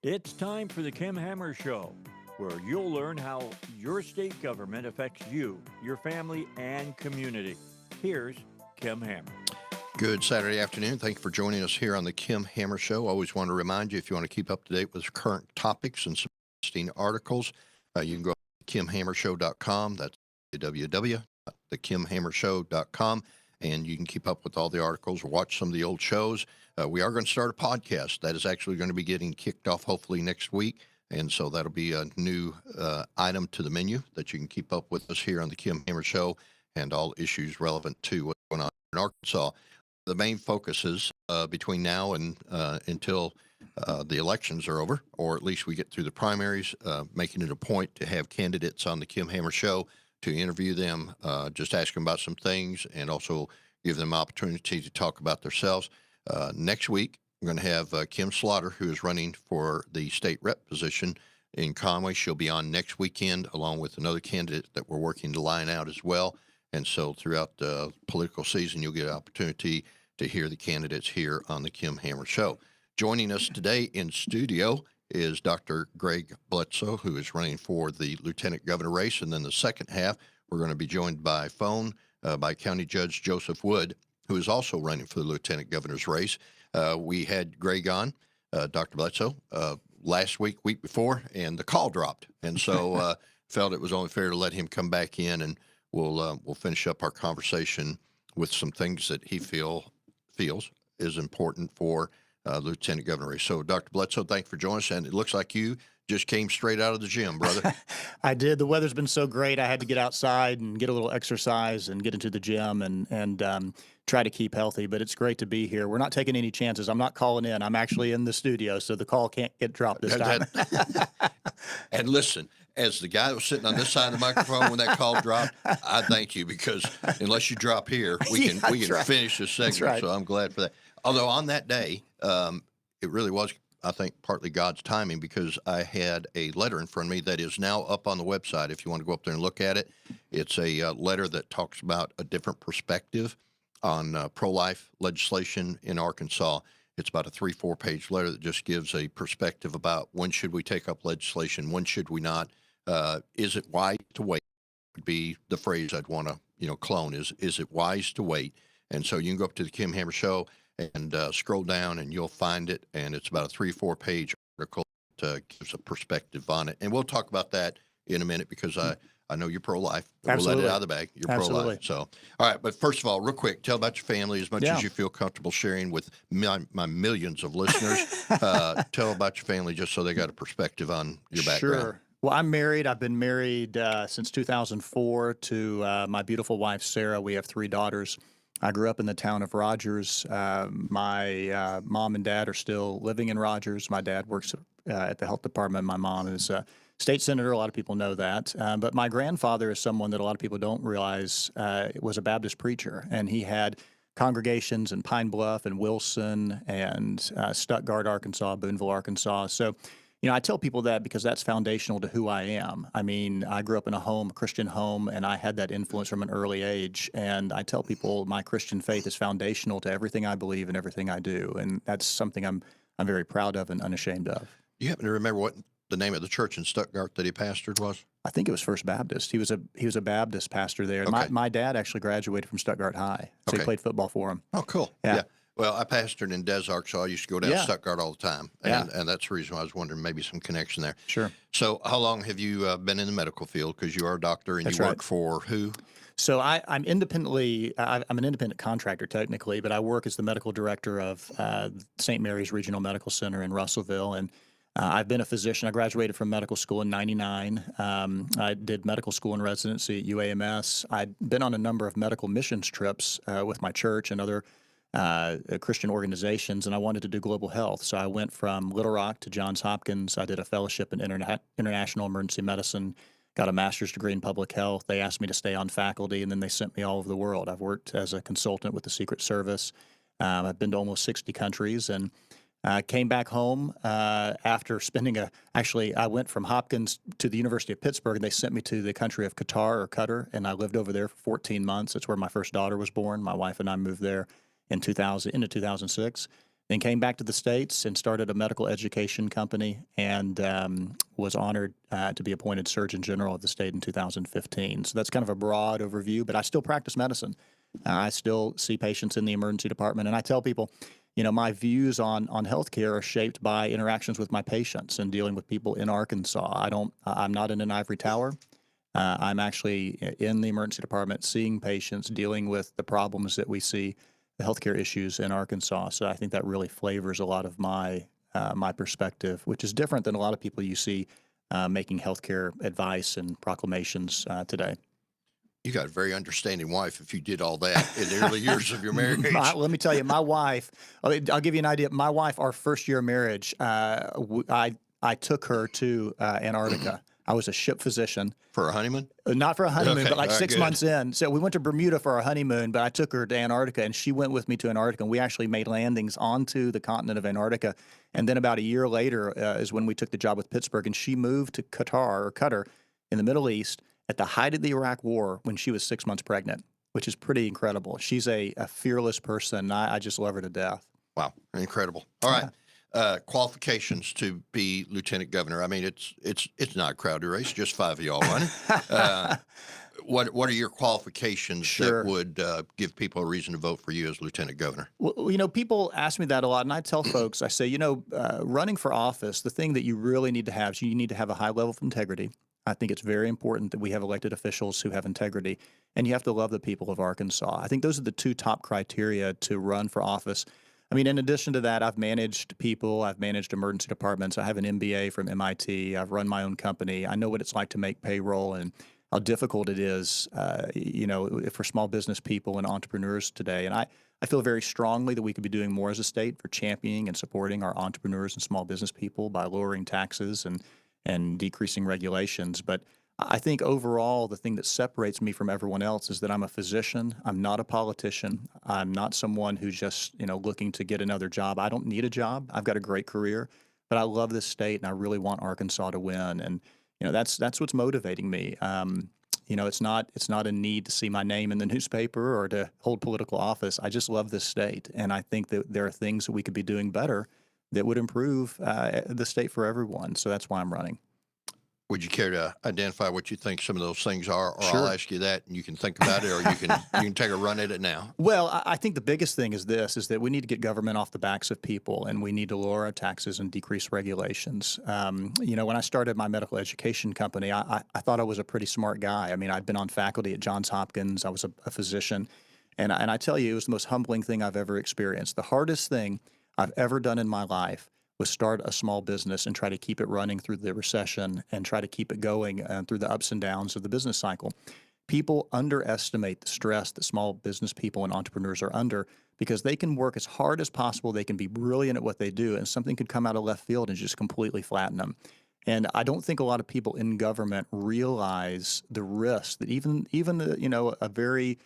It's time for the Kim Hammer Show, where you'll learn how your state government affects you, your family, and community. Here's Kim Hammer. Good Saturday afternoon. Thank you for joining us here on the Kim Hammer Show. I always want to remind you, if you want to keep up to date with current topics and some interesting articles, you can go to kimhammershow.com. That's www.thekimhammershow.com. And you can keep up with all the articles or watch some of the old shows. We are going to start a podcast that is actually going to be getting kicked off hopefully next week. And so that'll be a new item to the menu that you can keep up with us here on the Kim Hammer Show and all issues relevant to what's going on in Arkansas. The main focus is between now and until the elections are over, or at least we get through the primaries, making it a point to have candidates on the Kim Hammer Show to interview them, just ask them about some things, and also give them opportunity to talk about themselves. Next week, we're going to have Kim Slaughter, who is running for the state rep position in Conway. She'll be on next weekend, along with another candidate that we're working to line out as well. And so throughout the political season, you'll get an opportunity to hear the candidates here on the Kim Hammer Show. Joining us today in studio is Dr. Greg Bledsoe, who is running for the lieutenant governor race. And then the second half, we're going to be joined by phone by County Judge Joseph Wood, who is also running for the lieutenant governor's race. We had Greg on, Dr. Bledsoe, last week before, and the call dropped. And so felt it was only fair to let him come back in, and we'll finish up our conversation with some things that he feels is important for Lieutenant Governor race. So, Dr. Bledsoe, thank you for joining us. And it looks like you just came straight out of the gym, brother. I did. The weather's been so great. I had to get outside and get a little exercise and get into the gym and try to keep healthy. But it's great to be here. We're not taking any chances. I'm not calling in. I'm actually in the studio, so the call can't get dropped this time. And listen, as the guy that was sitting on this side of the microphone when that call dropped, I thank you, because unless you drop here, we can finish this segment. Right. So I'm glad for that. Although on that day, it really was, I think, partly God's timing, because I had a letter in front of me that is now up on the website. If you want to go up there and look at it, it's a letter that talks about a different perspective on pro-life legislation in Arkansas. It's about a 3-4 page letter that just gives a perspective about when should we take up legislation, when should we not. Is it wise to wait? Would be the phrase I'd want to clone. Is it wise to wait? And so you can go up to the Kim Hammer Show and scroll down, and you'll find it. And it's about a 3-4 page article that gives a perspective on it. And we'll talk about that in a minute, because I know you're pro-life. We'll let it out of the bag. You're pro-life. So, all right. But first of all, real quick, tell about your family as much as you feel comfortable sharing with my millions of listeners. Tell about your family just so they got a perspective on your background. Sure. Well, I'm married. I've been married since 2004 to my beautiful wife, Sarah. We have 3 daughters. I grew up in the town of Rogers. My mom and dad are still living in Rogers. My dad works at the health department. My mom is a state senator. A lot of people know that. But my grandfather is someone that a lot of people don't realize was a Baptist preacher. And he had congregations in Pine Bluff and Wilson and Stuttgart, Arkansas, Booneville, Arkansas. So, I tell people that because that's foundational to who I am. I mean, I grew up in a Christian home, and I had that influence from an early age. And I tell people my Christian faith is foundational to everything I believe and everything I do. And that's something I'm very proud of and unashamed of. Do you happen to remember what the name of the church in Stuttgart that he pastored was? I think it was First Baptist. He was a Baptist pastor there. Okay. My dad actually graduated from Stuttgart High, so he played football for him. Oh, cool. Yeah. Well, I pastored in Des Arc, so I used to go down to Stuttgart all the time. And that's the reason why I was wondering maybe some connection there. Sure. So how long have you been in the medical field? Because you are a doctor and you work for who? So I'm an independent contractor technically, but I work as the medical director of St. Mary's Regional Medical Center in Russellville. And I've been a physician. I graduated from medical school in '99. I did medical school and residency at UAMS. I'd been on a number of medical missions trips with my church and other Christian organizations, and I wanted to do global health. So I went from Little Rock to Johns Hopkins. I did a fellowship in international emergency medicine, got a master's degree in public health. They asked me to stay on faculty, and then they sent me all over the world. I've worked as a consultant with the Secret Service. I've been to almost 60 countries, and came back home after spending I went from Hopkins to the University of Pittsburgh, and they sent me to the country of Qatar, and I lived over there for 14 months. That's where my first daughter was born. My wife and I moved there in 2006. then came back to the States and started a medical education company, and was honored to be appointed Surgeon General of the state in 2015. So that's kind of a broad overview, but I still practice medicine. I still see patients in the emergency department, and I tell people, my views on healthcare are shaped by interactions with my patients and dealing with people in Arkansas. I'm not in an ivory tower. I'm actually in the emergency department, seeing patients, dealing with the problems that we see, the healthcare issues in Arkansas. So I think that really flavors a lot of my perspective, which is different than a lot of people you see making healthcare advice and proclamations today. You got a very understanding wife if you did all that in the early years of your marriage. Let me tell you, my wife, I'll give you an idea. My wife, our first year of marriage, I took her to Antarctica. I was a ship physician. For a honeymoon? Not for a honeymoon, Okay, but like all right, 6 good. months in. So we went to Bermuda for our honeymoon, but I took her to Antarctica, and she went with me to Antarctica. And we actually made landings onto the continent of Antarctica. And then about a year later is when we took the job with Pittsburgh, and she moved to Qatar in the Middle East at the height of the Iraq War when she was 6 months pregnant, which is pretty incredible. Not a fearless person. I just love her to death. Wow, incredible. All right. Qualifications to be lieutenant governor. I mean, it's not a crowded race, just 5 of y'all running. What are your qualifications that would give people a reason to vote for you as lieutenant governor? Well, people ask me that a lot, and I tell folks, I say, running for office, the thing that you really need to have is you need to have a high level of integrity. I think it's very important that we have elected officials who have integrity, and you have to love the people of Arkansas. I think those are the two top criteria to run for office. I mean, in addition to that, I've managed people. I've managed emergency departments. I have an MBA from MIT. I've run my own company. I know what it's like to make payroll and how difficult it is, for small business people and entrepreneurs today. And I feel very strongly that we could be doing more as a state for championing and supporting our entrepreneurs and small business people by lowering taxes and decreasing regulations. But I think overall, the thing that separates me from everyone else is that I'm a physician. I'm not a politician. I'm not someone who's just, looking to get another job. I don't need a job. I've got a great career, but I love this state and I really want Arkansas to win. And, that's what's motivating me. It's not a need to see my name in the newspaper or to hold political office. I just love this state. And I think that there are things that we could be doing better that would improve the state for everyone. So that's why I'm running. Would you care to identify what you think some of those things are? Or Sure. I'll ask you that and you can think about it, or you can take a run at it now. Well, I think the biggest thing is that we need to get government off the backs of people, and we need to lower our taxes and decrease regulations. When I started my medical education company, I thought I was a pretty smart guy. I mean, I'd been on faculty at Johns Hopkins. I was a physician. And I tell you, it was the most humbling thing I've ever experienced. The hardest thing I've ever done in my life was start a small business and try to keep it running through the recession and try to keep it going through the ups and downs of the business cycle. People underestimate the stress that small business people and entrepreneurs are under because they can work as hard as possible. They can be brilliant at what they do, and something could come out of left field and just completely flatten them. And I don't think a lot of people in government realize the risk that even a very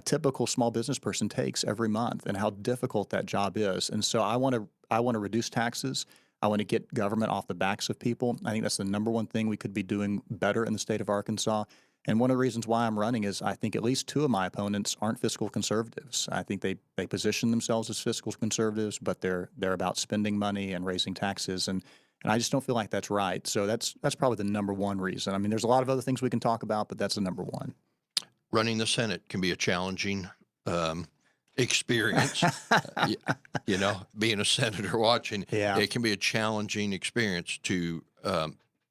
typical small business person takes every month and how difficult that job is. And so I want to reduce taxes. I want to get government off the backs of people. I think that's the number one thing we could be doing better in the state of Arkansas. And one of the reasons why I'm running is I think at least two of my opponents aren't fiscal conservatives. I think they position themselves as fiscal conservatives, but they're about spending money and raising taxes. And I just don't feel like that's right. So that's probably the number one reason. I mean, there's a lot of other things we can talk about, but that's the number one. Running the Senate can be a challenging experience. Being a senator watching, it can be a challenging experience to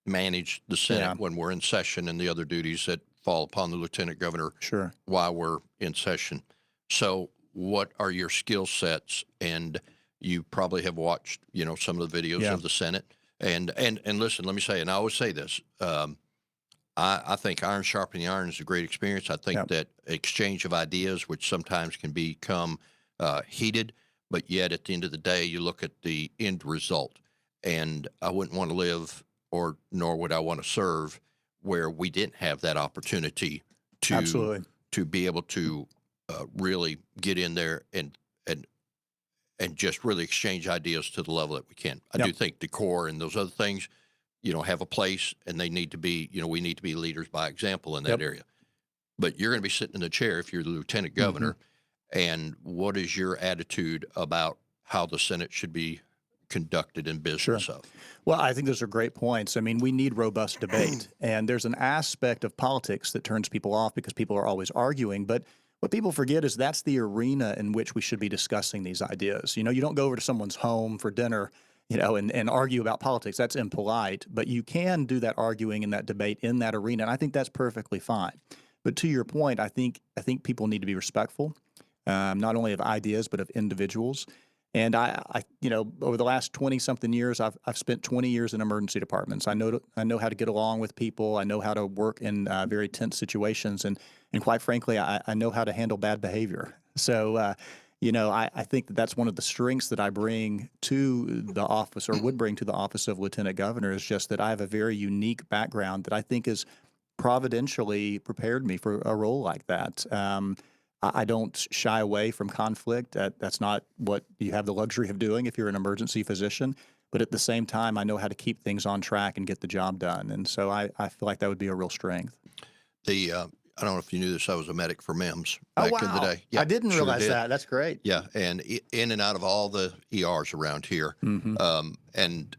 manage the Senate when we're in session and the other duties that fall upon the lieutenant governor while we're in session. So what are your skill sets? And you probably have watched, some of the videos of the Senate. And listen, let me say, and I always say this, I think iron sharpening iron is a great experience. I think that exchange of ideas, which sometimes can become heated, but yet at the end of the day, you look at the end result. And I wouldn't want to live, nor would I want to serve, where we didn't have that opportunity to be able to really get in there and just really exchange ideas to the level that we can. I do think decor and those other things, have a place, and they need to be, we need to be leaders by example in that area. But you're going to be sitting in the chair if you're the lieutenant governor. And what is your attitude about how the Senate should be conducted in business of. Well, I think those are great points. I mean, we need robust debate, and there's an aspect of politics that turns people off because people are always arguing. But what people forget is that's the arena in which we should be discussing these ideas. You don't go over to someone's home for dinner, and argue about politics. That's impolite. But you can do that arguing and that debate in that arena, and I think that's perfectly fine. But to your point, I think people need to be respectful, not only of ideas but of individuals. And I over the last 20-something years, I've spent 20 years in emergency departments. I know how to get along with people. I know how to work in very tense situations, and quite frankly, I know how to handle bad behavior. So, I think that's one of the strengths that I bring to the office, or would bring to the office of Lieutenant Governor, is just that I have a very unique background that I think is providentially prepared me for a role like that. I don't shy away from conflict. That's not what you have the luxury of doing if you're an emergency physician. But at the same time, I know how to keep things on track and get the job done. And so I feel like that would be a real strength. I don't know if you knew this. I was a medic for MEMS back in the day. Yeah, I didn't realize that. That's great. Yeah, and in and out of all the ERs around here. Mm-hmm. And,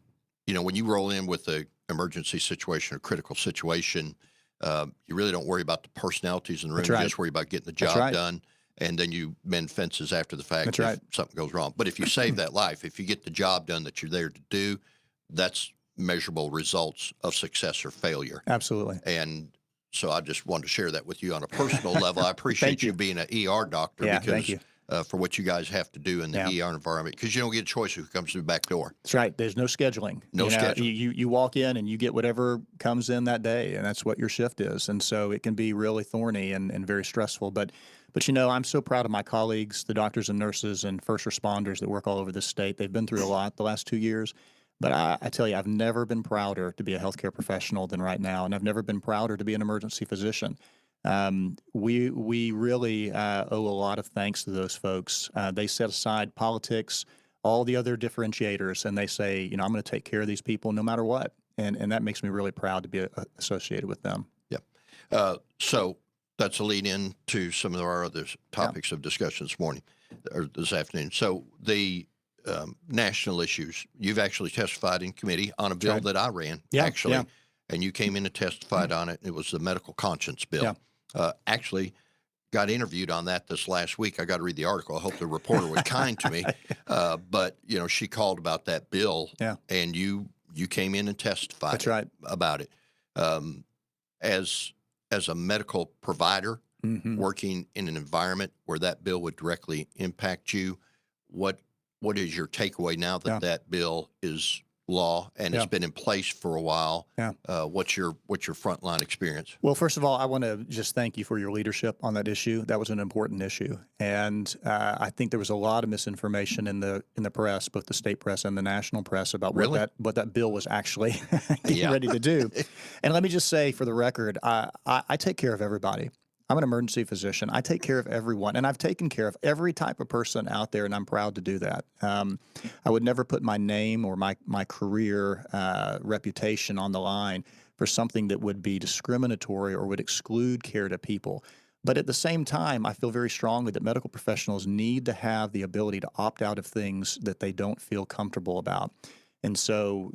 when you roll in with an emergency situation or critical situation, you really don't worry about the personalities in the room. That's right. You just worry about getting the job done, and then you mend fences after the fact if something goes wrong. But if you save that life, if you get the job done that you're there to do, that's measurable results of success or failure. Absolutely. And so I just wanted to share that with you on a personal level. I appreciate you being an ER doctor because thank you. For what you guys have to do in the ER environment, because you don't get a choice who comes through the back door. That's right. There's no scheduling. No scheduling. You walk in and you get whatever comes in that day, and that's what your shift is. And so it can be really thorny and very stressful. But I'm so proud of my colleagues, the doctors and nurses and first responders that work all over this state. They've been through a lot the last 2 years. But I tell you, I've never been prouder to be a healthcare professional than right now, and I've never been prouder to be an emergency physician. We really owe a lot of thanks to those folks. They set aside politics, all the other differentiators, and they say, I'm going to take care of these people no matter what, and that makes me really proud to be associated with them. Yeah. So that's a lead in to some of our other topics of discussion this morning or this afternoon. So the national issues. You've actually testified in committee on a bill that I ran, and you came in and testified on it. It was the medical conscience bill. Actually got interviewed on that this last week. I got to read the article. I hope the reporter was kind to me. But, she called about that bill, and you came in and testified about it. As a medical provider working in an environment where that bill would directly impact you, what is your takeaway now that that bill is law and it's been in place for a while? What's your frontline experience? Well, first of all, I want to just thank you for your leadership on that issue. That was an important issue, and I think there was a lot of misinformation in the press, both the state press and the national press, about what that bill was actually getting ready to do. And let me just say, for the record, I take care of everybody. I'm an emergency physician. I take care of everyone, and I've taken care of every type of person out there, and I'm proud to do that. I would never put my name or my career reputation on the line for something that would be discriminatory or would exclude care to people. But at the same time, I feel very strongly that medical professionals need to have the ability to opt out of things that they don't feel comfortable about. And so,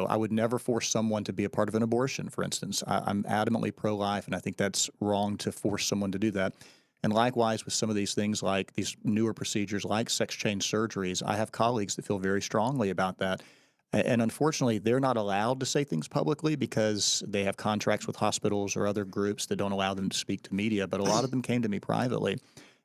I would never force someone to be a part of an abortion, for instance. I'm adamantly pro-life, and I think that's wrong to force someone to do that. And likewise, with some of these things like these newer procedures like sex change surgeries, I have colleagues that feel very strongly about that. And unfortunately, they're not allowed to say things publicly because they have contracts with hospitals or other groups that don't allow them to speak to media. But a lot of them came to me privately.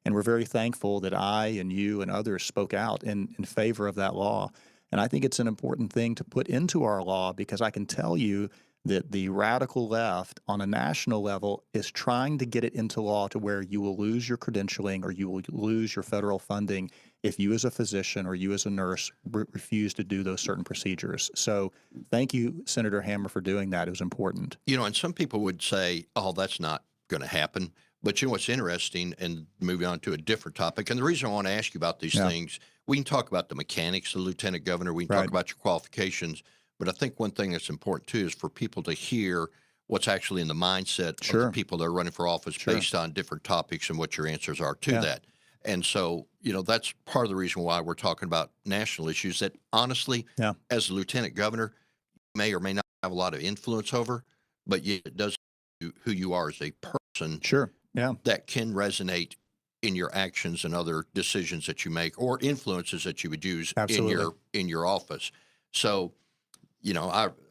And we're very thankful that I and you and others spoke out in favor of that law. And I think it's an important thing to put into our law, because I can tell you that the radical left on a national level is trying to get it into law to where you will lose your credentialing or you will lose your federal funding if you as a physician or you as a nurse refuse to do those certain procedures. So thank you, Senator Hammer, for doing that. It was important. And some people would say, oh, that's not going to happen. But what's interesting, and moving on to a different topic, and the reason I want to ask you about these things, we can talk about the mechanics of Lieutenant Governor. We can talk about your qualifications. But I think one thing that's important, too, is for people to hear what's actually in the mindset of the people that are running for office based on different topics and what your answers are to that. And so, that's part of the reason why we're talking about national issues that honestly, Yeah. as a lieutenant governor, you may or may not have a lot of influence over, but yet it does who you are as a person Sure. Yeah. that can resonate in your actions and other decisions that you make or influences that you would use Absolutely. in your office. So,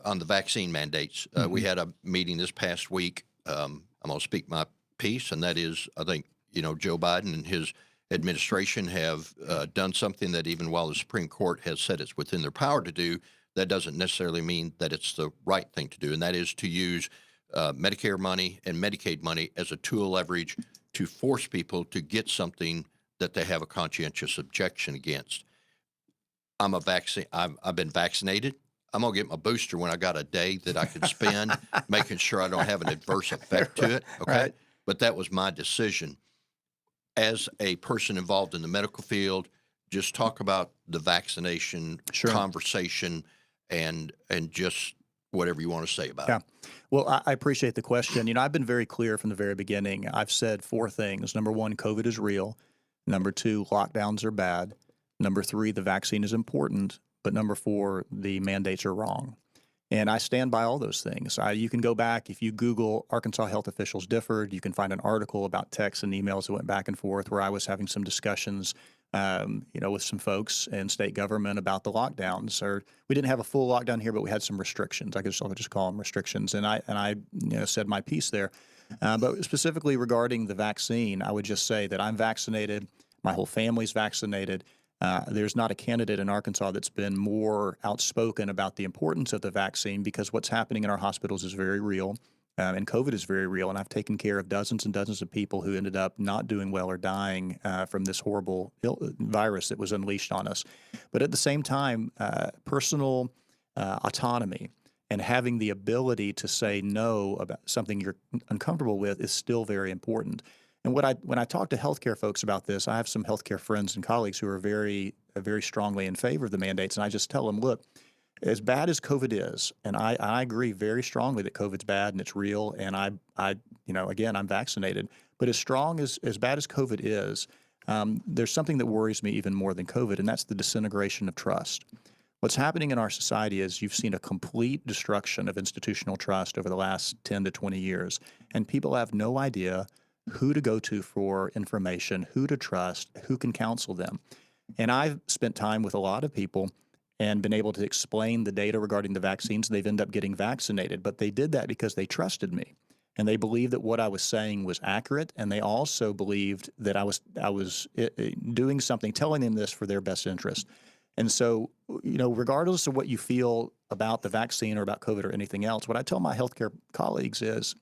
on the vaccine mandates, we had a meeting this past week. I'm going to speak my piece, and that is, I think, Joe Biden and his administration have done something that even while the Supreme Court has said it's within their power to do, that doesn't necessarily mean that it's the right thing to do, and that is to use Medicare money and Medicaid money as a tool leverage to force people to get something that they have a conscientious objection against. I've been vaccinated. I'm going to get my booster when I got a day that I can spend making sure I don't have an adverse effect to it. Okay. Right. But that was my decision. As a person involved in the medical field, just talk about the vaccination Sure. conversation and just whatever you want to say about Yeah. it. Well, I appreciate the question. I've been very clear from the very beginning. I've said 4 things. Number 1, COVID is real. Number 2, lockdowns are bad. Number 3, the vaccine is important. But number 4, the mandates are wrong. And I stand by all those things. You can go back, if you Google Arkansas health officials differed, you can find an article about texts and emails that went back and forth where I was having some discussions, with some folks in state government about the lockdowns. Or we didn't have a full lockdown here, but we had some restrictions. I'll just call them restrictions. And I said my piece there. But specifically regarding the vaccine, I would just say that I'm vaccinated. My whole family's vaccinated. There's not a candidate in Arkansas that's been more outspoken about the importance of the vaccine because what's happening in our hospitals is very real, and COVID is very real. And I've taken care of dozens and dozens of people who ended up not doing well or dying from this horrible virus that was unleashed on us. But at the same time, personal autonomy and having the ability to say no about something you're uncomfortable with is still very important. And when I talk to healthcare folks about this, I have some healthcare friends and colleagues who are very, very strongly in favor of the mandates. And I just tell them, look, as bad as COVID is, and I agree very strongly that COVID's bad and it's real. And again, I'm vaccinated. But as bad as COVID is, there's something that worries me even more than COVID, and that's the disintegration of trust. What's happening in our society is you've seen a complete destruction of institutional trust over the last 10 to 20 years, and people have no idea who to go to for information, who to trust, who can counsel them. And I've spent time with a lot of people and been able to explain the data regarding the vaccines. They've ended up getting vaccinated, but they did that because they trusted me. And they believed that what I was saying was accurate, and they also believed that I was doing something, telling them this for their best interest. And so, regardless of what you feel about the vaccine or about COVID or anything else, what I tell my healthcare colleagues is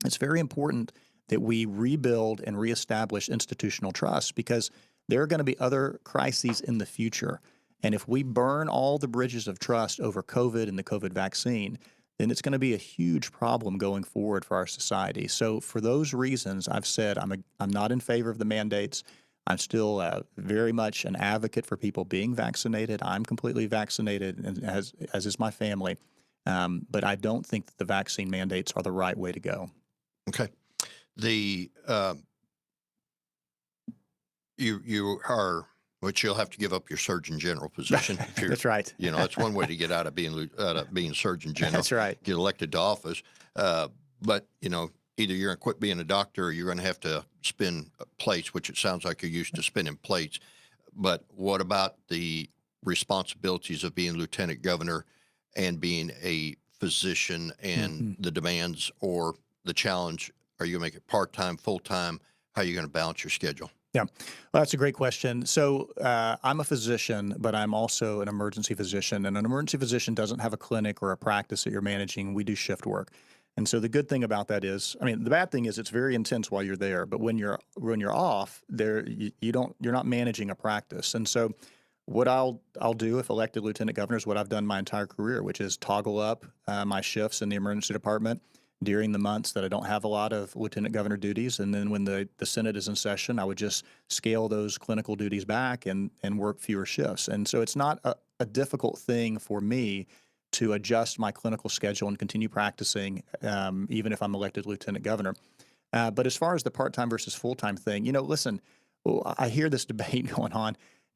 it's very important that we rebuild and reestablish institutional trust because there are going to be other crises in the future. And if we burn all the bridges of trust over COVID and the COVID vaccine, then it's going to be a huge problem going forward for our society. So for those reasons, I've said I'm not in favor of the mandates. I'm still very much an advocate for people being vaccinated. I'm completely vaccinated, and as is my family. But I don't think that the vaccine mandates are the right way to go. Okay. You are, which you'll have to give up your Surgeon General position. That's right. That's one way to get out of being Surgeon General. That's right. Get elected to office. But either you're going to quit being a doctor or you're going to have to spin plates, which it sounds like you're used to spinning plates. But what about the responsibilities of being lieutenant governor and being a physician and the demands or the challenge? Are you going to make it part-time, full-time? How are you going to balance your schedule? Yeah, well, that's a great question. So I'm a physician, but I'm also an emergency physician. And an emergency physician doesn't have a clinic or a practice that you're managing. We do shift work. And so the good thing about that is, the bad thing is it's very intense while you're there. But when you're off, you're not managing a practice. And so what I'll do if elected lieutenant governor is what I've done my entire career, which is toggle up my shifts in the emergency department during the months that I don't have a lot of lieutenant governor duties. And then when the Senate is in session, I would just scale those clinical duties back and work fewer shifts. And so it's not a difficult thing for me to adjust my clinical schedule and continue practicing, even if I'm elected lieutenant governor. But as far as the part-time versus full-time thing, listen, Well, I hear this debate going on.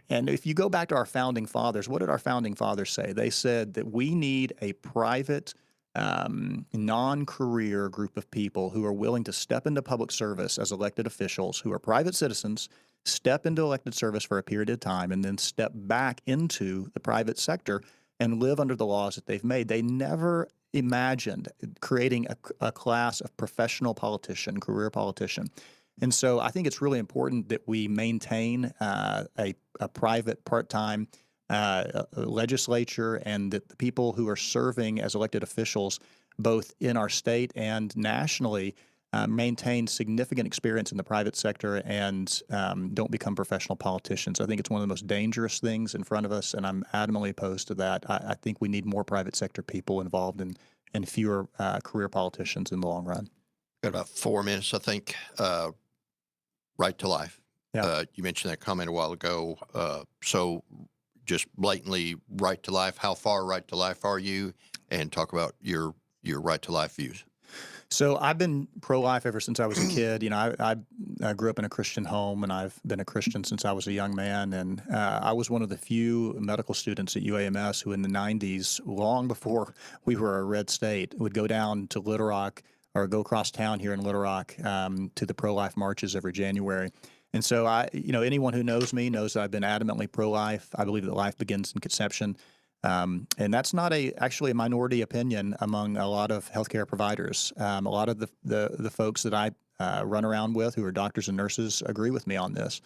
And if you go back to our founding fathers, what did our founding fathers say? They said that we need a private, non-career group of people who are willing to step into public service as elected officials, who are private citizens, step into elected service for a period of time, and then step back into the private sector and live under the laws that they've made. They never imagined creating a class of professional politician, career politician. And so I think it's really important that we maintain a private part-time legislature, and that the people who are serving as elected officials, both in our state and nationally, maintain significant experience in the private sector and don't become professional politicians. I think it's one of the most dangerous things in front of us, and I'm adamantly opposed to that. I think we need more private sector people involved and fewer career politicians in the long run. Got about 4 minutes, I think. Right to life. Yeah. You mentioned that comment a while ago. So just blatantly right to life. How far right to life are you? And talk about your right to life views. So I've been pro-life ever since I was a kid. You know, I grew up in a Christian home, and I've been a Christian since I was a young man. And I was one of the few medical students at UAMS who in the 90s, long before we were a red state, would go down to Little Rock or go across town here in Little Rock to the pro-life marches every January. And so anyone who knows me knows that I've been adamantly pro-life. I believe that life begins in conception. And that's not actually a minority opinion among a lot of healthcare providers. A lot of the folks that I run around with, who are doctors and nurses, agree with me on this.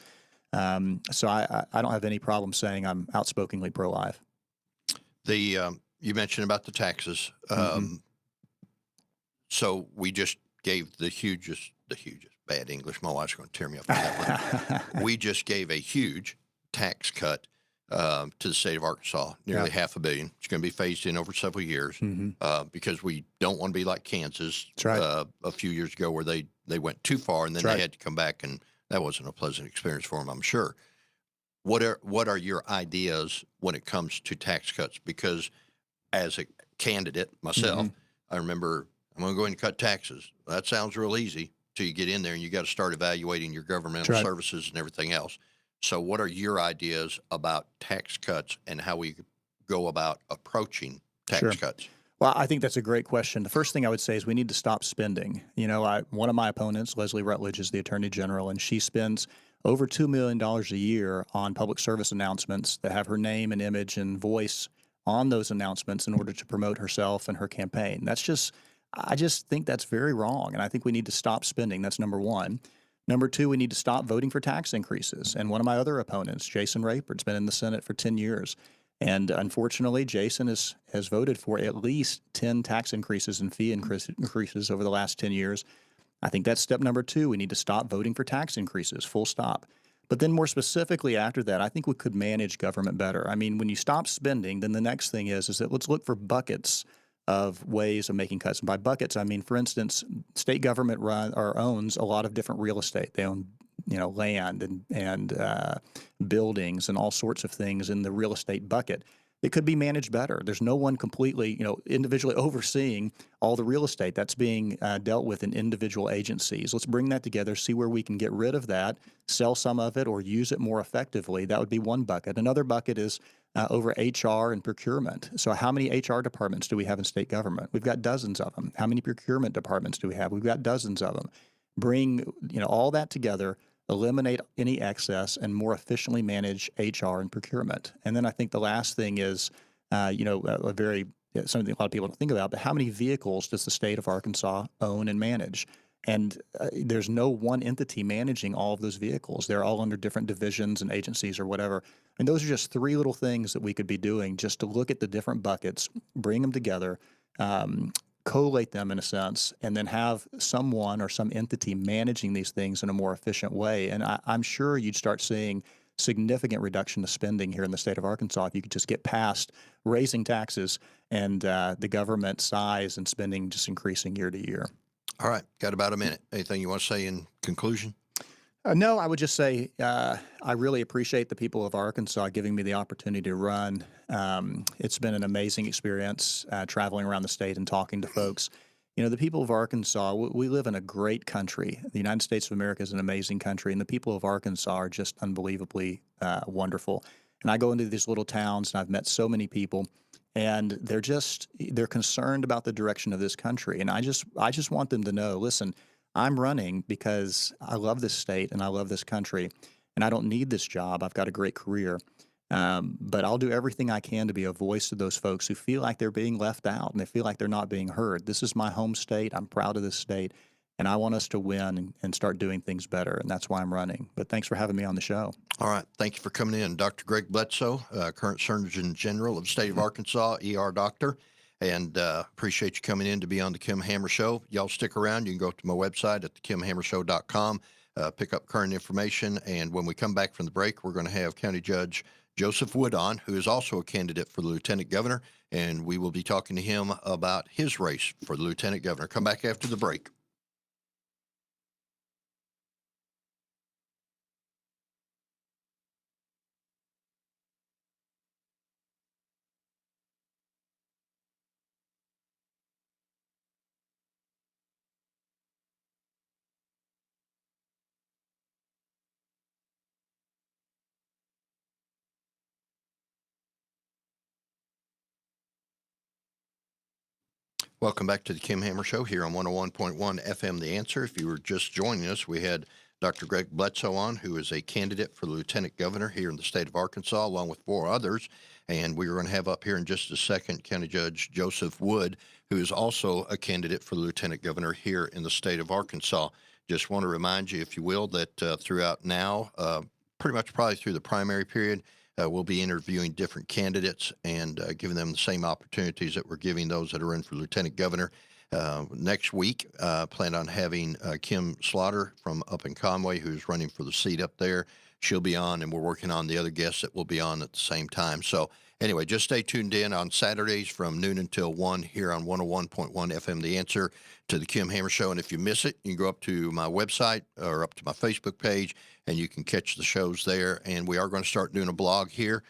So I don't have any problem saying I'm outspokenly pro-life. You mentioned about the taxes. So we just gave the hugest bad English. My wife's going to tear me up for that one. We just gave a huge tax cut to the state of Arkansas, nearly $500 million. It's going to be phased in over several years because we don't want to be like Kansas a few years ago, where they went too far and then they had to come back, and that wasn't a pleasant experience for them, I'm sure. What are your ideas when it comes to tax cuts? Because as a candidate myself, I remember, I'm going to go ahead and cut taxes. That sounds real easy till you get in there and you got to start evaluating your governmental services and everything else. So what are your ideas about tax cuts and how we go about approaching tax cuts? Well, I think that's a great question. The first thing I would say is we need to stop spending. You know, one of my opponents, Leslie Rutledge, is the Attorney General, and she spends over $2 million a year on public service announcements that have her name and image and voice on those announcements in order to promote herself and her campaign. I just think that's very wrong, and I think we need to stop spending. That's number one. Number two, we need to stop voting for tax increases. And one of my other opponents, Jason Rayford's been in the Senate for 10 years. And unfortunately, Jason has voted for at least 10 tax increases and fee increases over the last 10 years. I think that's step number two. We need to stop voting for tax increases, full stop. But then more specifically after that, I think we could manage government better. I mean, when you stop spending, then the next thing is that let's look for buckets of ways of making cuts. And by buckets, I mean, for instance, state government owns a lot of different real estate. They own, land and buildings and all sorts of things in the real estate bucket. It could be managed better. There's no one completely, individually overseeing all the real estate that's being dealt with in individual agencies. Let's bring that together, see where we can get rid of that, sell some of it, or use it more effectively. That would be one bucket. Another bucket is over HR and procurement. So how many HR departments do we have in state government? We've got dozens of them. How many procurement departments do we have? We've got dozens of them. Bring all that together, eliminate any excess, and more efficiently manage HR and procurement. And then I think the last thing is, something a lot of people don't think about, but how many vehicles does the state of Arkansas own and manage? And there's no one entity managing all of those vehicles. They're all under different divisions and agencies or whatever. And those are just three little things that we could be doing just to look at the different buckets, bring them together, collate them in a sense, and then have someone or some entity managing these things in a more efficient way. And I'm sure you'd start seeing significant reduction of spending here in the state of Arkansas if you could just get past raising taxes and the government size and spending just increasing year to year. All right. Got about a minute. Anything you want to say in conclusion? No, I would just say I really appreciate the people of Arkansas giving me the opportunity to run. It's been an amazing experience traveling around the state and talking to folks. The people of Arkansas, we live in a great country. The United States of America is an amazing country, and the people of Arkansas are just unbelievably wonderful. And I go into these little towns, and I've met so many people, and they're concerned about the direction of this country. And I just want them to know, listen, I'm running because I love this state and I love this country, and I don't need this job. I've got a great career. But I'll do everything I can to be a voice to those folks who feel like they're being left out and they feel like they're not being heard. This is my home state. I'm proud of this state, and I want us to win and start doing things better. And that's why I'm running. But thanks for having me on the show. All right. Thank you for coming in. Dr. Greg Bledsoe, current Surgeon General of the state of Arkansas, ER doctor. And appreciate you coming in to be on the Kim Hammer Show. Y'all stick around. You can go to my website at thekimhammershow.com, pick up current information. And when we come back from the break, we're going to have County Judge Joseph Wood on, who is also a candidate for the lieutenant governor, and we will be talking to him about his race for the lieutenant governor. Come back after the break. Welcome back to the Kim Hammer Show here on 101.1 FM The Answer. If you were just joining us, we had Dr. Greg Bledsoe on, who is a candidate for lieutenant governor here in the state of Arkansas, along with 4 others. And we are going to have up here in just a second County Judge Joseph Wood, who is also a candidate for lieutenant governor here in the state of Arkansas. Just want to remind you, if you will, that throughout now, pretty much probably through the primary period, we'll be interviewing different candidates and giving them the same opportunities that we're giving those that are in for lieutenant governor. Next week, plan on having Kim Slaughter from up in Conway, who's running for the seat up there. She'll be on, and we're working on the other guests that will be on at the same time. So anyway, just stay tuned in on Saturdays from noon until 1 here on 101.1 FM The Answer to the Kim Hammer Show. And if you miss it, you can go up to my website or up to my Facebook page, and you can catch the shows there. And we are going to start doing a blog here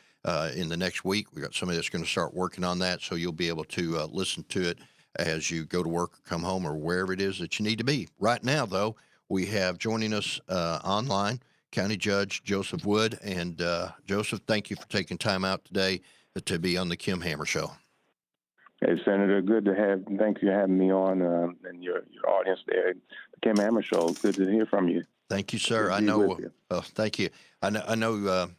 in the next week. We got somebody that's going to start working on that, so you'll be able to listen to it as you go to work or come home or wherever it is that you need to be. Right now, though, we have joining us online County Judge Joseph Wood. And Joseph, thank you for taking time out today to be on the Kim Hammer Show. Hey, Senator, good to have. Thank you for having me on and your audience there at the Kim Hammer Show. Good to hear from you. Thank you, sir. I know. Thank you. I know.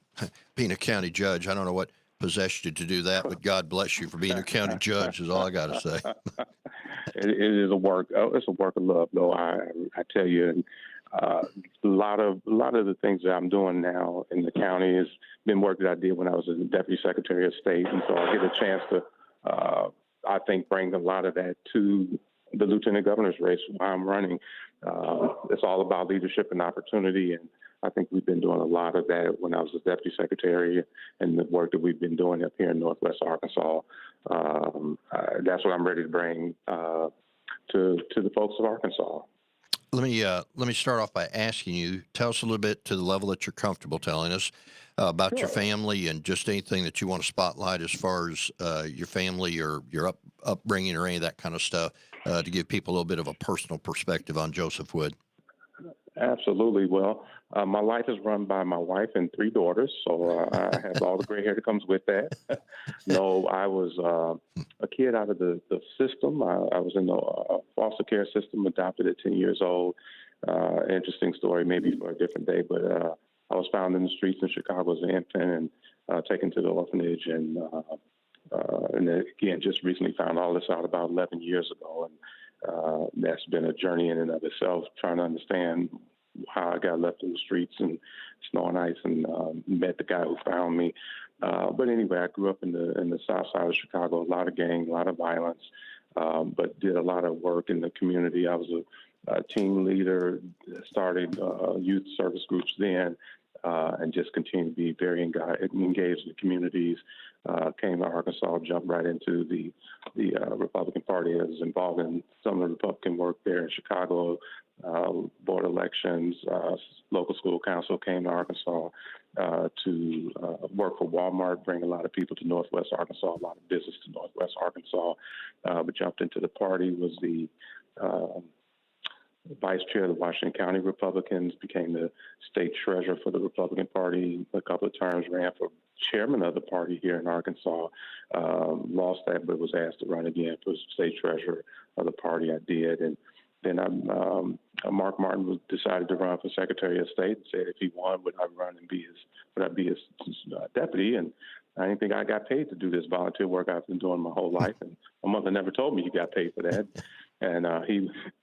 Being a county judge, I don't know what possessed you to do that, but God bless you for being a county judge. Is all I got to say. It is a work. It's a work of love, though. I tell you, and a lot of the things that I'm doing now in the county has been work that I did when I was a deputy secretary of state, and so I get a chance to, I think, bring a lot of that to the lieutenant governor's race while I'm running. It's all about leadership and opportunity, and I think we've been doing a lot of that when I was a deputy secretary, and the work that we've been doing up here in Northwest Arkansas. That's what I'm ready to bring to the folks of Arkansas. Let me start off by asking you, tell us a little bit to the level that you're comfortable telling us about Sure. your family and just anything that you want to spotlight as far as your family or your upbringing or any of that kind of stuff to give people a little bit of a personal perspective on Joseph Wood. Absolutely. Well, my life is run by my wife and 3 daughters, so I have all the gray hair that comes with that. No, I was a kid out of the system. I was in the foster care system, adopted at 10 years old. Interesting story, maybe for a different day, but I was found in the streets in Chicago as an infant and taken to the orphanage. And again, just recently found all this out about 11 years ago. And that's been a journey in and of itself, trying to understand how I got left in the streets and snow and ice, and met the guy who found me. But anyway, I grew up in the south side of Chicago, a lot of gang, a lot of violence, but did a lot of work in the community. I was a team leader, started youth service groups then, and just continued to be very engaged in the communities. came to Arkansas, jumped right into the Republican Party. I was involved in some of the Republican work there in Chicago, board elections, local school council, came to Arkansas to work for Walmart, bring a lot of people to Northwest Arkansas, a lot of business to Northwest Arkansas, but jumped into the party, was the vice chair of the Washington County Republicans, became the state treasurer for the Republican Party a couple of times, ran for chairman of the party here in Arkansas, lost that, but was asked to run again for state treasurer of the party. I did. And then Mark Martin decided to run for Secretary of State and said if he won, would I run and would I be his deputy? And I didn't think I got paid to do this volunteer work I've been doing my whole life. And my mother never told me you got paid for that. And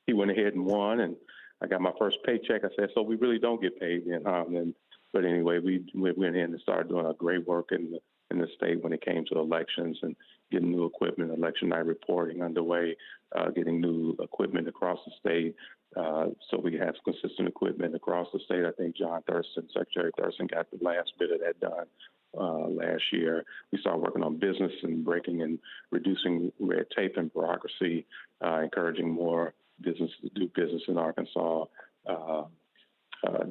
he went ahead and won, and I got my first paycheck. I said, so we really don't get paid then. But anyway, we went in and started doing a great work in the state when it came to elections and getting new equipment, election night reporting underway, getting new equipment across the state. So we have consistent equipment across the state. I think Secretary Thurston got the last bit of that done last year. We started working on business and breaking and reducing red tape and bureaucracy, encouraging more businesses to do business in Arkansas,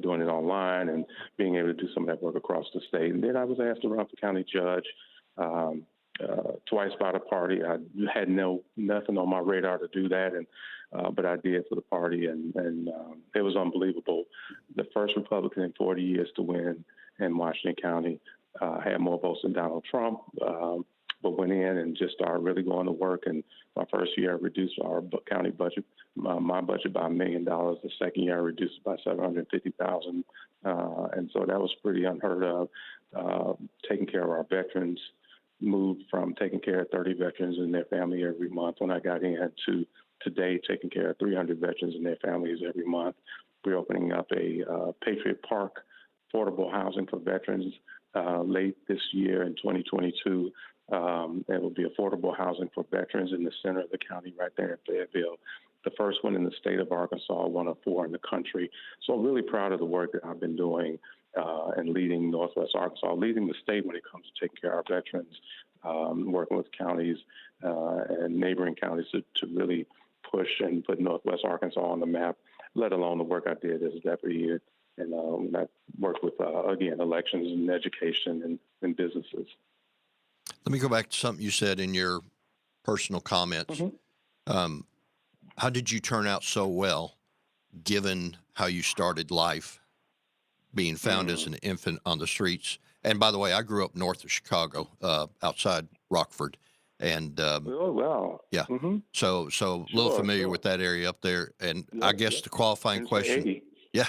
doing it online and being able to do some of that work across the state. And then I was asked to run for county judge twice by the party. I had nothing on my radar to do that, but I did for the party, and it was unbelievable. The first Republican in 40 years to win in Washington County, had more votes than Donald Trump, but went in and just started really going to work. And my first year, I reduced our county budget, my budget by $1 million. The second year, I reduced it by $750,000, and so that was pretty unheard of. Taking care of our veterans, moved from taking care of 30 veterans and their family every month when I got in to today taking care of 300 veterans and their families every month. We're opening up a Patriot Park affordable housing for veterans late this year in 2022. It will be affordable housing for veterans in the center of the county right there in Fayetteville. The first one in the state of Arkansas, one of 4 in the country. So I'm really proud of the work that I've been doing and leading Northwest Arkansas, leading the state when it comes to taking care of our veterans, working with counties and neighboring counties to really push and put Northwest Arkansas on the map, let alone the work I did as a deputy. And I worked with, again, elections and education and businesses. Let me go back to something you said in your personal comments. Mm-hmm. How did you turn out so well, given how you started life, being found as an infant on the streets? And by the way, I grew up north of Chicago, outside Rockford. And oh, wow. Yeah. Mm-hmm. So a little familiar with that area up there. And yeah, I guess the qualifying question. Yeah.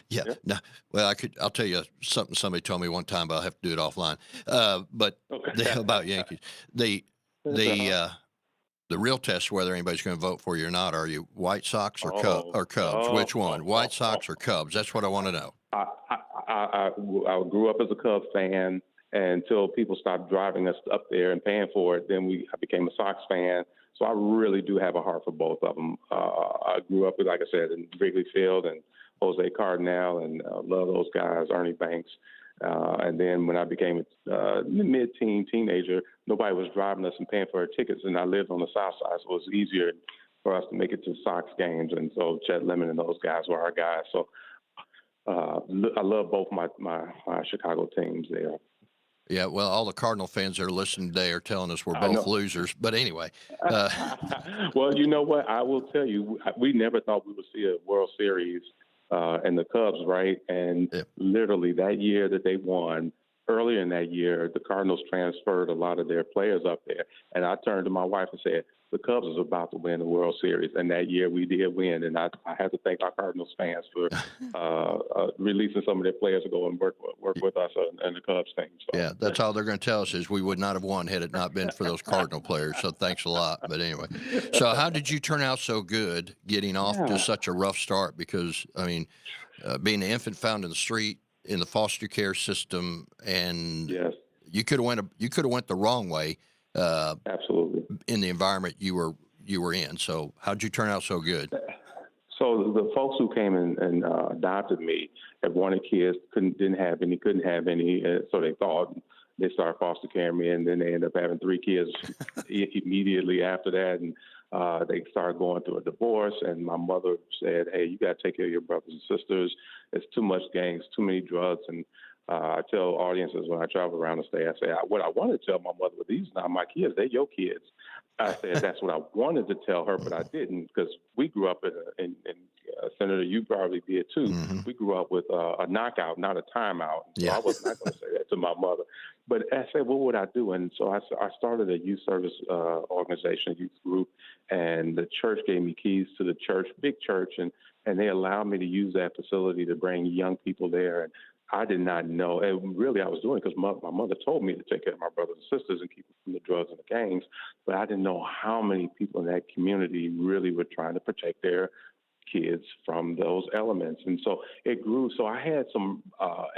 Yeah. No, well, I'll tell you something somebody told me one time, but I'll have to do it offline. But about Yankees, the real test whether anybody's going to vote for you or not. Are you White Sox or Cubs? Which one? White Sox or Cubs? That's what I want to know. I grew up as a Cubs fan until people stopped driving us up there and paying for it. Then I became a Sox fan. So I really do have a heart for both of them. I grew up with, like I said, in Wrigley Field and Jose Cardinal, and love those guys, Ernie Banks. And then when I became a teenager, nobody was driving us and paying for our tickets, and I lived on the South Side, so it was easier for us to make it to Sox games. And so Chet Lemon and those guys were our guys. So I love both my Chicago teams there. Yeah, well, all the Cardinal fans that are listening today are telling us we're both losers. But anyway. Well, you know what? I will tell you, we never thought we would see a World Series and the Cubs, right? And literally that year that they won, earlier in that year, the Cardinals transferred a lot of their players up there. And I turned to my wife and said, the Cubs is about to win the World Series. And that year we did win. And I have to thank our Cardinals fans for releasing some of their players to go and work with us and the Cubs team. So. Yeah, that's all they're going to tell us is we would not have won had it not been for those Cardinal players. So thanks a lot. But anyway, so how did you turn out so good getting off to such a rough start? Because, I mean, being an infant found in the street, in the foster care system, and you could have went the wrong way. Absolutely. In the environment you were in. So how'd you turn out so good? So the folks who came and adopted me had wanted kids, couldn't have any, so they thought. they started foster caring me, and then they ended up having 3 kids immediately after that. And they started going through a divorce, and my mother said, "Hey, you got to take care of your brothers and sisters. It's too much gangs, too many drugs." And I tell audiences when I travel around the state, I say, what I want to tell my mother, but these are not my kids, they're your kids. I said that's what I wanted to tell her, but I didn't, because we grew up in Senator, you probably did too. Mm-hmm. We grew up with a knockout, not a timeout. So Yeah. I was not going to say that to my mother. But I said, what would I do? And so I started a youth service organization, a youth group, and the church gave me keys to the church, big church, and they allowed me to use that facility to bring young people there. And I did not know, and really I was doing it because my mother told me to take care of my brothers and sisters and keep them from the drugs and the gangs, but I didn't know how many people in that community really were trying to protect their kids from those elements. And so it grew. So I had some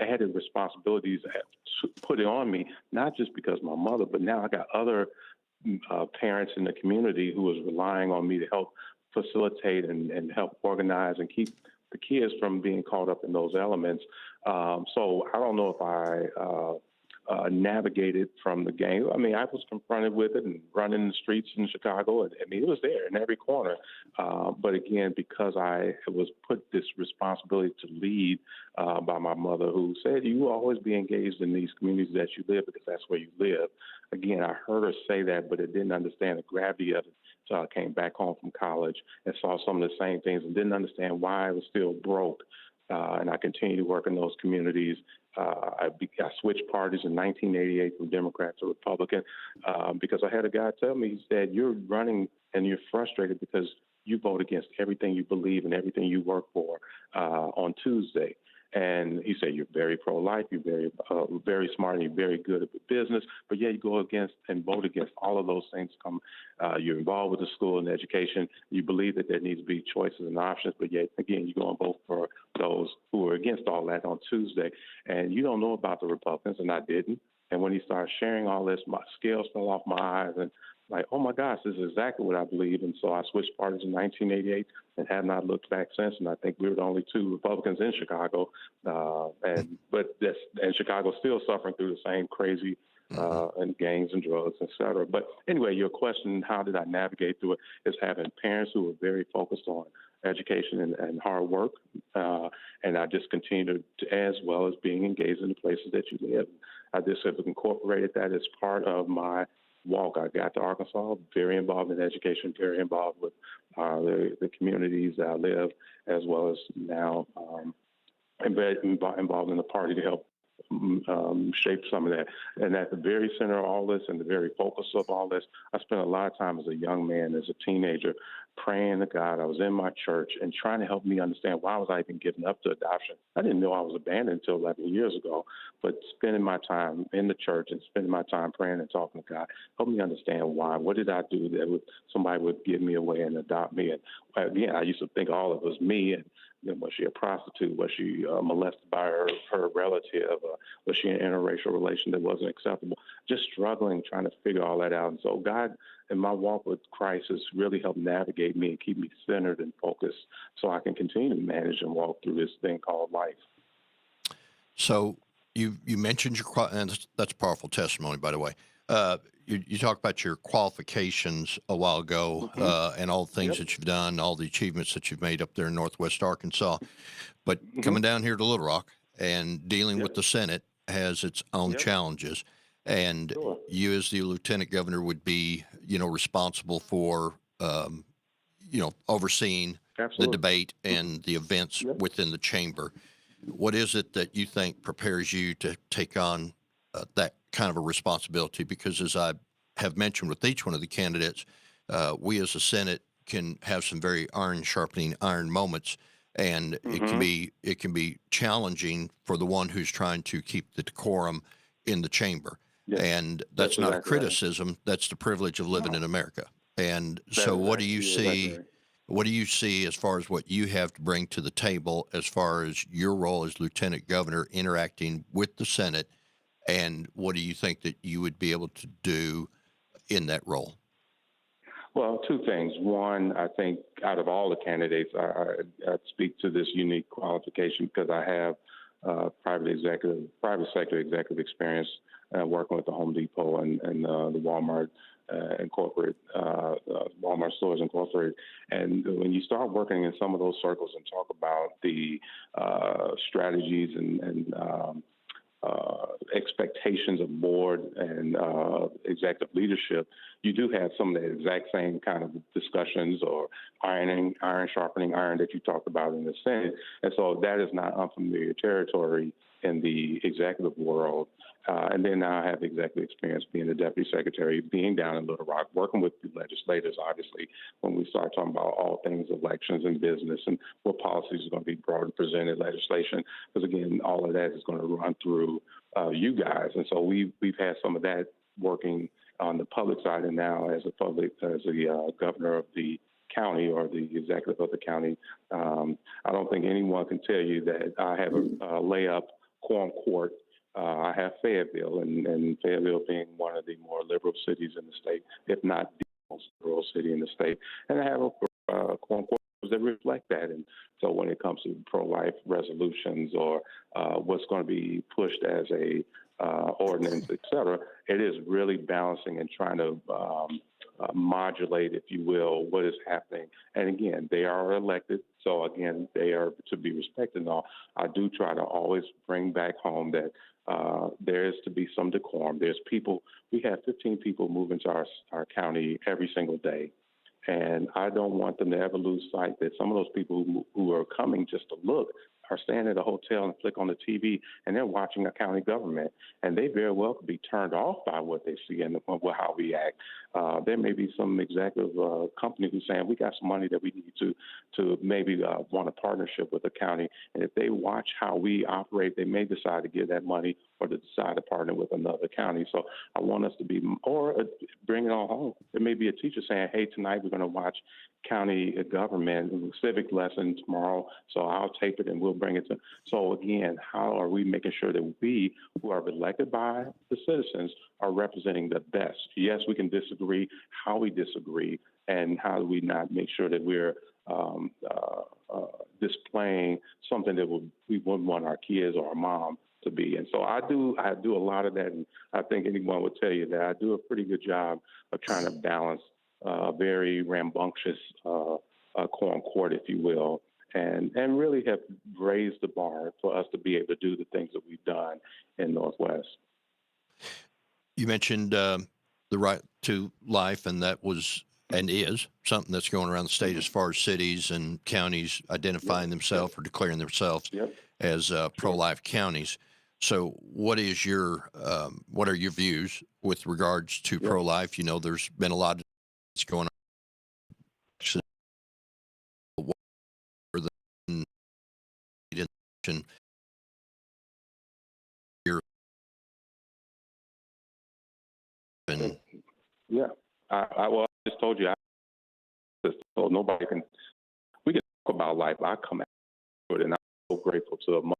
added responsibilities put on me, not just because of my mother, but now I got other parents in the community who was relying on me to help facilitate and help organize and keep the kids from being caught up in those elements. So I don't know if I navigated from the gang. I mean, I was confronted with it and running the streets in Chicago. I mean, it was there in every corner. But again, because I was put this responsibility to lead by my mother, who said, you will always be engaged in these communities that you live because that's where you live. Again, I heard her say that, but I didn't understand the gravity of it. So I came back home from college and saw some of the same things and didn't understand why I was still broke. And I continued to work in those communities. I switched parties in 1988 from Democrat to Republican because I had a guy tell me, he said, you're running and you're frustrated because you vote against everything you believe and everything you work for on Tuesday. And he said, you're very pro-life, you're very smart, and you're very good at the business, but yeah, you go against and vote against all of those things. You're involved with the school and education. You believe that there needs to be choices and options, but yet, again, you're going to vote for those who are against all that on Tuesday. And you don't know about the Republicans, and I didn't. And when he started sharing all this, my scales fell off my eyes, and like, oh my gosh, this is exactly what I believe. And so I switched parties in 1988 and have not looked back since. And I think we were the only 2 Republicans in Chicago. And Chicago's still suffering through the same crazy and gangs and drugs, et cetera. But anyway, your question, how did I navigate through it, is having parents who were very focused on education and hard work. And I just continued to, as well as being engaged in the places that you live. I just have incorporated that as part of my walk. I got to Arkansas, very involved in education, very involved with the communities that I live, as well as now involved in the party to help shape some of that. And at the very center of all this and the very focus of all this, I spent a lot of time as a young man, as a teenager, praying to God. I was in my church and trying to help me understand why was I even giving up to adoption. I didn't know I was abandoned until 11 years ago, but spending my time in the church and spending my time praying and talking to God helped me understand why. What did I do that somebody would give me away and adopt me? And again, I used to think all of it was me. And then was she a prostitute? Was she molested by her relative? Was she in an interracial relation that wasn't acceptable? Just struggling, trying to figure all that out. And so God, in my walk with Christ, has really helped navigate me and keep me centered and focused so I can continue to manage and walk through this thing called life. So you mentioned and that's a powerful testimony, by the way. You talked about your qualifications a while ago and all the things that you've done, all the achievements that you've made up there in Northwest Arkansas. But coming down here to Little Rock and dealing with the Senate has its own challenges. And you as the lieutenant governor would be, responsible for, overseeing the debate and the events within the chamber. What is it that you think prepares you to take on that kind of a responsibility? Because as I have mentioned with each one of the candidates, we as a Senate can have some very sharpening iron moments, and it can be challenging for the one who's trying to keep the decorum in the chamber. Yes. And that's not a criticism. Right. That's the privilege of living in America. And so what do you see? Right. What do you see as far as what you have to bring to the table as far as your role as lieutenant governor interacting with the Senate? And what do you think that you would be able to do in that role? Well, 2 things. One, I think out of all the candidates, I speak to this unique qualification because I have private sector executive experience working with the Home Depot and the Walmart Incorporated, Walmart Stores Incorporated. And when you start working in some of those circles and talk about the strategies and expectations of board and executive leadership, you do have some of the exact same kind of discussions or iron sharpening iron that you talked about in the Senate. And so that is not unfamiliar territory in the executive world. And then now I have executive experience being the deputy secretary, being down in Little Rock, working with the legislators, obviously, when we start talking about all things elections and business and what policies are going to be brought and presented legislation. Because, again, all of that is going to run through you guys. And so we've had some of that working on the public side, and now as a governor of the county or the executive of the county, I don't think anyone can tell you that I have a layup quorum court. I have Fayetteville, and Fayetteville being one of the more liberal cities in the state, if not the most liberal city in the state. And I have a quorum court that reflect that. And so when it comes to pro-life resolutions or what's going to be pushed as a ordinance, et cetera, it is really balancing and trying to modulate, if you will, what is happening. And again, they are elected. So again, they are to be respected and all. I do try to always bring back home that there is to be some decorum. There's people, we have 15 people move into our county every single day. And I don't want them to ever lose sight that some of those people who are coming just to look are staying at a hotel and flick on the TV, and they're watching a county government, and they very well could be turned off by what they see and how we act. There may be some executive company who's saying we got some money that we need to maybe want a partnership with the county, and if they watch how we operate, they may decide to give that money or to decide to partner with another county. So I want us to be, or bring it on home. There may be a teacher saying, hey, tonight we're going to watch county government civic lesson tomorrow, so I'll tape it and we'll bring it to. So again, how are we making sure that we, who are elected by the citizens, are representing the best? Yes, we can disagree, how we disagree, and how do we not make sure that we're displaying something that we wouldn't want our kids or our mom to be. And so I do a lot of that, and I think anyone would tell you that I do a pretty good job of trying to balance very rambunctious quorum court, if you will, and really have raised the bar for us to be able to do the things that we've done in Northwest. You mentioned the right to life, and that was and is something that's going around the state as far as cities and counties identifying themselves or declaring themselves as pro-life counties. So what is what are your views with regards to pro-life? You know, there's been a lot that's going on. I just told you, so nobody can, we can talk about life. I come out and I'm so grateful to a mother.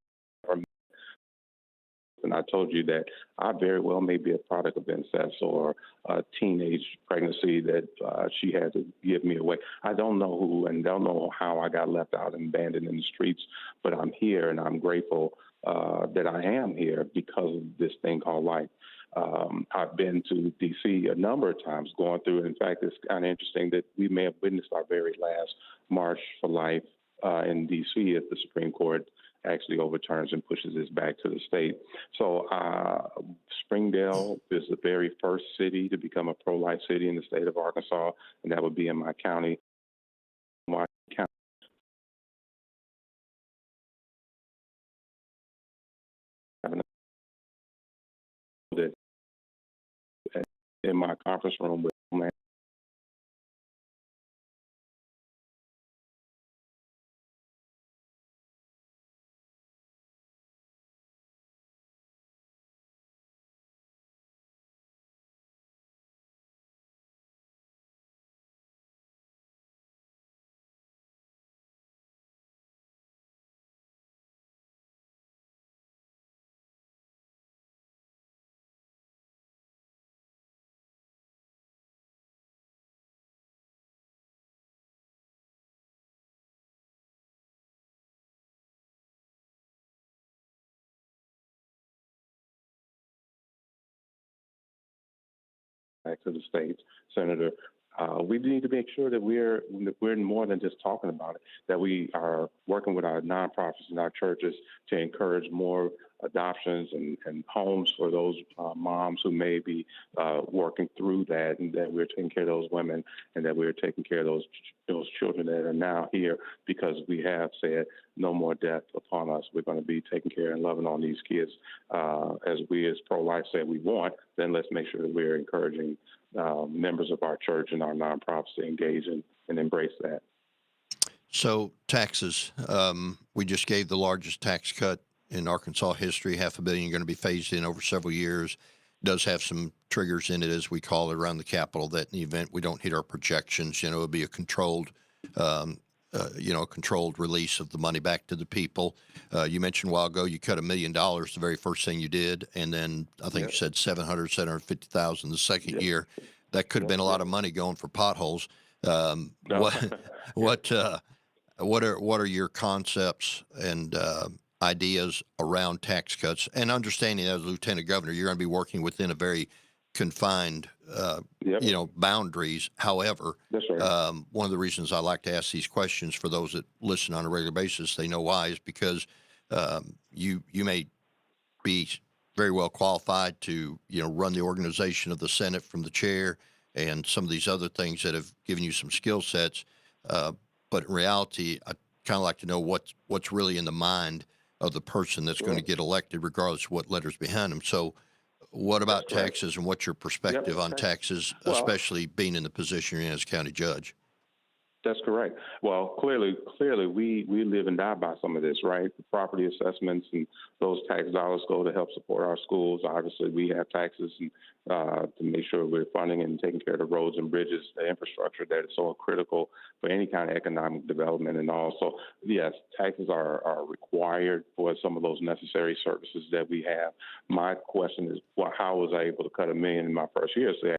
And I told you that I very well may be a product of incest or a teenage pregnancy that she had to give me away. I don't know who and don't know how I got left out and abandoned in the streets, but I'm here and I'm grateful that I am here because of this thing called life. I've been to D.C. a number of times going through. In fact, it's kind of interesting that we may have witnessed our very last March for Life in D.C. as the Supreme Court actually overturns and pushes this back to the state. So Springdale is the very first city to become a pro-life city in the state of Arkansas, and that would be in my county. In my conference room with back to the states, Senator. We need to make sure that we're more than just talking about it, that we are working with our nonprofits and our churches to encourage more adoptions and homes for those moms who may be working through that, and that we're taking care of those women, and that we're taking care of those children that are now here because we have said no more death upon us. We're going to be taking care and loving on these kids as we as pro-life said we want. Then let's make sure that we're encouraging members of our church and our nonprofits to engage and embrace that. So taxes, we just gave the largest tax cut in Arkansas history, $500 million, going to be phased in over several years. Does have some triggers in it, as we call it, around the Capitol, that in the event we don't hit our projections, it'll be a controlled, controlled release of the money back to the people. You mentioned a while ago you cut $1 million the very first thing you did, and then I think you said 750,000 the second year. That could have been a lot of money going for potholes. What are your concepts and ideas around tax cuts, and understanding as Lieutenant Governor, you're going to be working within a very confined, boundaries. However, one of the reasons I like to ask these questions for those that listen on a regular basis, they know why, is because you may be very well qualified to, run the organization of the Senate from the chair and some of these other things that have given you some skill sets. But in reality, I kind of like to know what's really in the mind of the person that's going to get elected, regardless of what letters behind them. So what about taxes, and what's your perspective on taxes, especially being in the position you're in as county judge? That's correct. Well, clearly, we live and die by some of this, right? The property assessments and those tax dollars go to help support our schools. Obviously, we have taxes to make sure we're funding and taking care of the roads and bridges, the infrastructure that is so critical for any kind of economic development. And also, yes, taxes are required for some of those necessary services that we have. My question is, how was I able to cut $1 million in my first year? So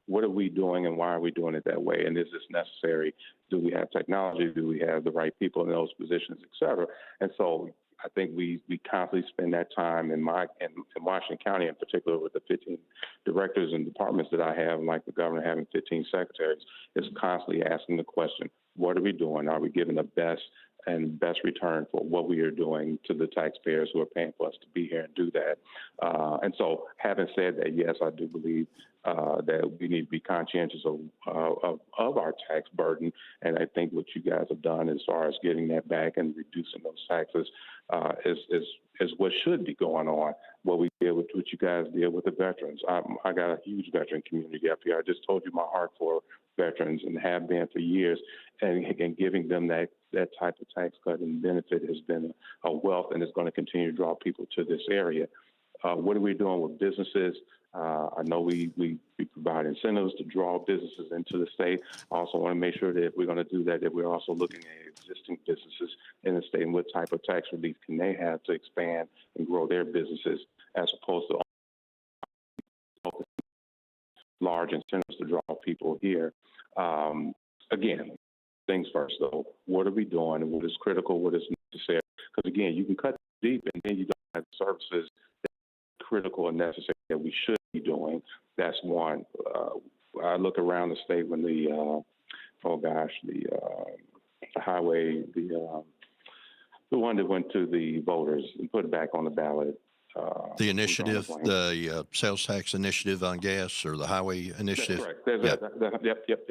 what are we doing, and why are we doing it that way? And is this necessary? Do we have technology? Do we have the right people in those positions, et cetera? And so I think we constantly spend that time in Washington County, in particular, with the 15 directors and departments that I have, and like the governor having 15 secretaries, is constantly asking the question, what are we doing? Are we giving the best return for what we are doing to the taxpayers who are paying for us to be here and do that? And so, having said that, yes, I do believe that we need to be conscientious of our tax burden, and I think what you guys have done as far as getting that back and reducing those taxes is what should be going on. What we did with what you guys did with the veterans. I got a huge veteran community up here. I just told you my heart for veterans, and have been for years, and giving them that type of tax cut and benefit has been a wealth, and it's going to continue to draw people to this area. What are we doing with businesses? I know we provide incentives to draw businesses into the state. I also want to make sure that if we're going to do that, that we're also looking at existing businesses in the state and what type of tax relief can they have to expand and grow their businesses, as opposed to large incentives to draw people here. Again, things first, though. What are we doing, and what is critical, what is necessary? Because, again, you can cut deep, and then you don't have services that are critical and necessary that we should be doing. That's one. I look around the state when the highway, the one that went to the voters and put it back on the ballot. The initiative, the sales tax initiative on gas, or the highway initiative? That's correct. Yep.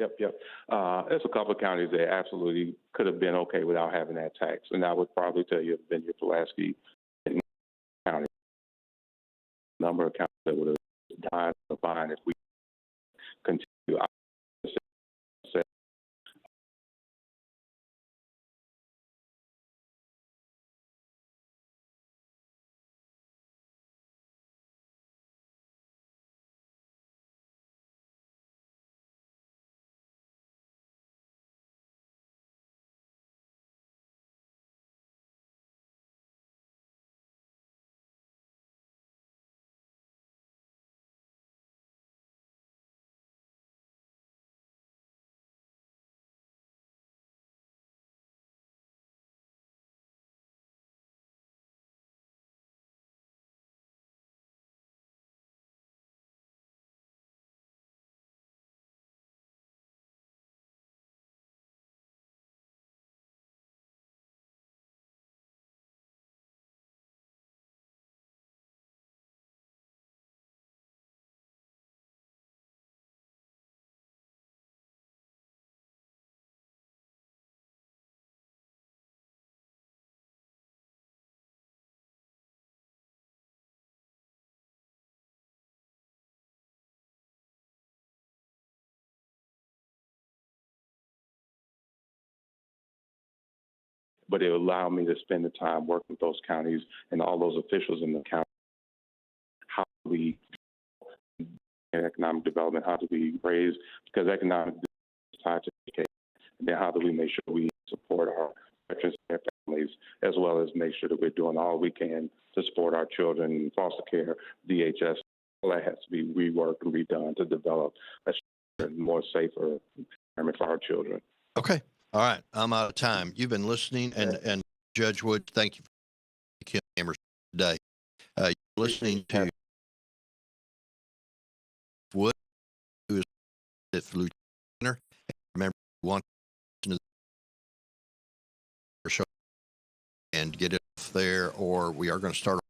There's a couple of counties that absolutely could have been okay without having that tax. And I would probably tell you, Ben, your Pulaski County, number of counties that would have died on the vine if we continue. but it allowed me to spend the time working with those counties and all those officials in the county. How do we economic development? How do we raise, because economic development is tied to education, and then how do we make sure we support our veterans and their families, as well as make sure that we're doing all we can to support our children in foster care, DHS. All that has to be reworked and redone to develop a more safer environment for our children. Okay. All right. I'm out of time. You've been listening, and Judge Wood, thank you for Kim Hammer today. You're listening to Wood, who is at Lieutenant. Remember, you want to listen to the show and get it off there, or we are going to start